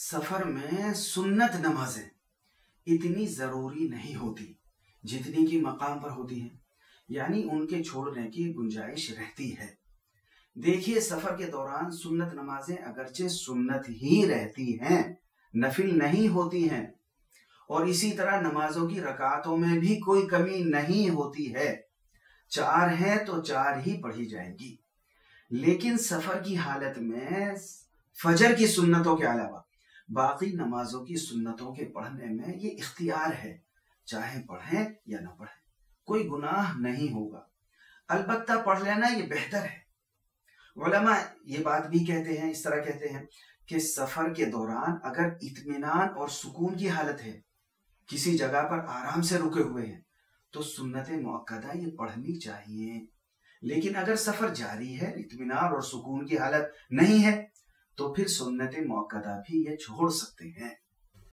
سفر میں سنت نمازیں اتنی ضروری نہیں ہوتی جتنی کہ مقام پر ہوتی ہیں، یعنی ان کے چھوڑنے کی گنجائش رہتی ہے۔ دیکھیے، سفر کے دوران سنت نمازیں اگرچہ سنت ہی رہتی ہیں، نفل نہیں ہوتی ہیں، اور اسی طرح نمازوں کی رکعتوں میں بھی کوئی کمی نہیں ہوتی ہے۔ 4 ہیں تو 4 ہی پڑھی جائیں گی، لیکن سفر کی حالت میں فجر کی سنتوں کے علاوہ باقی نمازوں کی سنتوں کے پڑھنے میں یہ اختیار ہے، چاہے پڑھیں یا نہ پڑھیں، کوئی گناہ نہیں ہوگا، البتہ پڑھ لینا یہ بہتر ہے۔ علماء یہ بات بھی کہتے ہیں، اس طرح کہتے ہیں کہ سفر کے دوران اگر اطمینان اور سکون کی حالت ہے، کسی جگہ پر آرام سے رکے ہوئے ہیں، تو سنت مؤکدہ یہ پڑھنی چاہیے۔ لیکن اگر سفر جاری ہے، اطمینان اور سکون کی حالت نہیں ہے، تو پھر سنت مؤکدہ بھی یہ چھوڑ سکتے ہیں۔